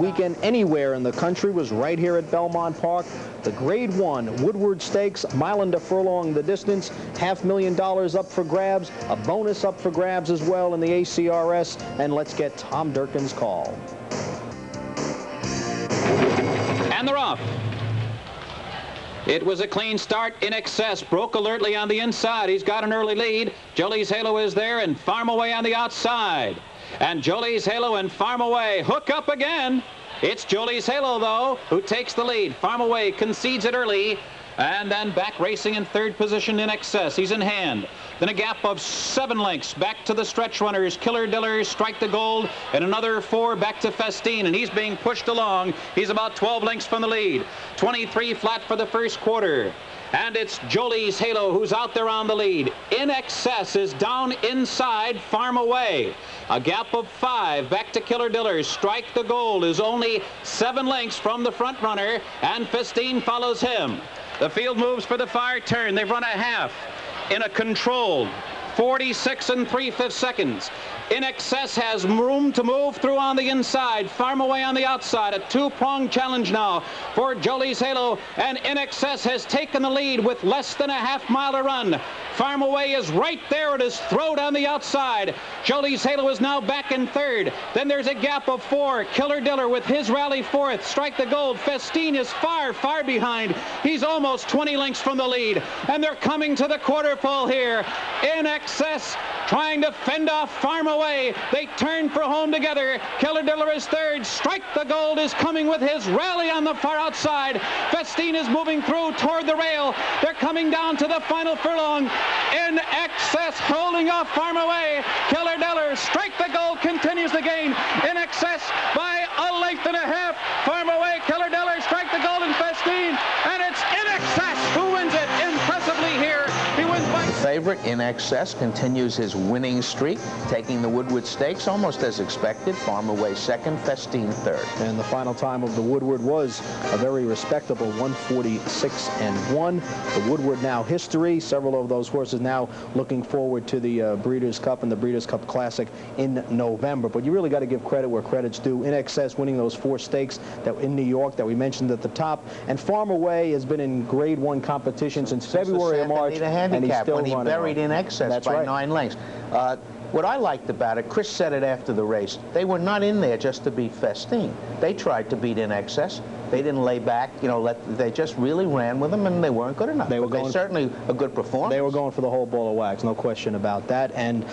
weekend anywhere in the country was right here at Belmont Park. The Grade 1 Woodward Stakes, mile and a furlong the distance, $500,000 up for grabs, a bonus up for grabs as well in the ACRS, and let's get Tom Durkin's call. And they're off. It was a clean start. In Excess broke alertly on the inside. He's got an early lead. Jolie's Halo is there, and Farm Away on the outside. And Jolie's Halo and Farm Away hook up again. It's Jolie's Halo, though, who takes the lead. Farm Away concedes it early, and then back racing in third position In Excess. He's in hand. Then a gap of 7 lengths back to the stretch runners. Killer Dillers, Strike the Gold, and another 4 back to Festine, and he's being pushed along. He's about 12 lengths from the lead. 23 flat for the first quarter. And it's Jolie's Halo who's out there on the lead. In Excess is down inside Farm Away. A gap of 5 back to Killer Dillers. Strike the Gold is only 7 lengths from the front runner, and Festine follows him. The field moves for the fire turn. They've run a half in a controlled 46 3/5 seconds. In Excess has room to move through on the inside. Farm Away on the outside. A 2-pronged challenge now for Jolie's Halo. And In Excess has taken the lead with less than a half mile to run. Farm Away is right there at his throat on the outside. Jolie's Halo is now back in third. Then there's a gap of 4. Killer Diller with his rally fourth. Strike the Gold. Festine is far, far behind. He's almost 20 lengths from the lead. And they're coming to the quarter pole here. In Excess trying to fend off Farm Away. They turn for home together. Killer Diller is third. Strike the Gold is coming with his rally on the far outside. Festine is moving through toward the rail. They're coming down to the final furlong. In Excess holding off Farm Away. Killer Diller, Strike the Gold continues the gain. In Excess by a length and a half. Farm Away, Killer Diller, Strike the Gold, and Festine. And it's In Excess who wins it impressively here. He wins by... Favorite In Excess continues his winning streak, taking the Woodward Stakes almost as expected. Farm Away second, Festine third. And the final time of the Woodward was a very respectable 146-1. The Woodward now history. Several of those horses now looking forward to the Breeders' Cup and the Breeders' Cup Classic in November. But you really got to give credit where credit's due. In Excess winning those 4 stakes that in New York that we mentioned at the top. And Farm Away has been in Grade 1 competition since February or March, and he's still when he buried In Excess by 9 lengths. What I liked about it, Chris said it after the race, they were not in there just to beat Festine. They tried to beat In Excess. They didn't lay back, you know, they just really ran with them, and they weren't good enough. They certainly a good performance. They were going for the whole ball of wax, no question about that. And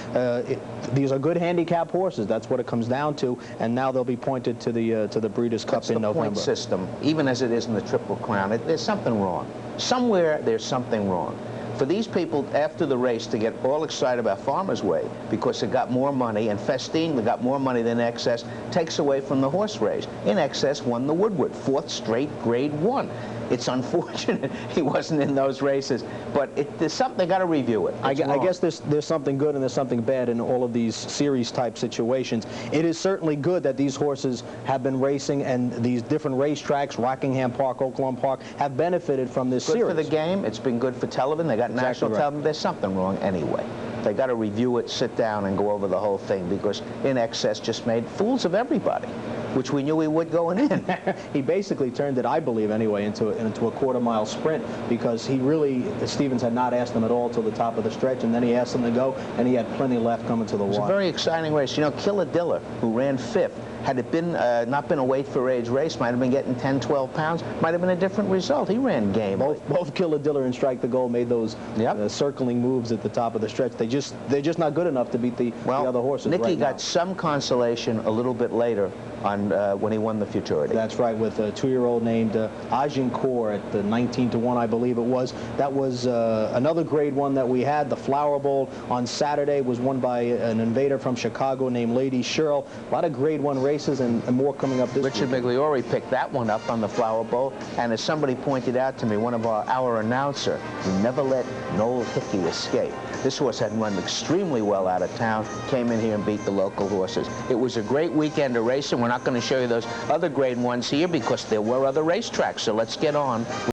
these are good handicap horses. That's what it comes down to. And now they'll be pointed to the Breeders' Cup in November. Point system, even as it is in the Triple Crown, there's something wrong. Somewhere there's something wrong. For these people after the race to get all excited about Farmer's Way because it got more money, and Festine got more money than Excess, takes away from the horse race. In Excess won the Woodward, 4th straight Grade 1. It's unfortunate he wasn't in those races, but there's something, they got to review it. I guess there's something good and there's something bad in all of these series type situations. It is certainly good that these horses have been racing, and these different racetracks, Rockingham Park, Oaklawn Park, have benefited from this series. Good for the game. It's been good for television. They got national television. There's something wrong anyway. They got to review it, sit down, and go over the whole thing, because In Excess just made fools of everybody, which we knew he would going in. He basically turned it, I believe anyway, into a quarter-mile sprint, because he really, Stevens had not asked him at all till the top of the stretch, and then he asked him to go, and he had plenty left coming to the wire. It was a very exciting race. You know, Killer Diller, who ran 5th, had it been not been a weight-for-age race, might have been getting 10, 12 pounds, might have been a different result. He ran game. Both Killer Diller and Strike the Gold made those circling moves at the top of the stretch. They're just not good enough to beat the other horses. Nicky got some consolation a little bit later on when he won the Futurity. That's right, with a 2-year-old named Agincourt at the 19-1, I believe it was. That was another Grade 1 that we had. The Flower Bowl on Saturday was won by an invader from Chicago named Lady Sherrill. A lot of Grade 1 races and more coming up this week. Richard Migliore picked that one up on the Flower Bowl, and as somebody pointed out to me, one of our announcer, you never let Noel Hickey escape. This horse had run extremely well out of town, came in here and beat the local horses. It was a great weekend of racing. We're not going to show you those other Grade 1s here because there were other racetracks, so let's get on.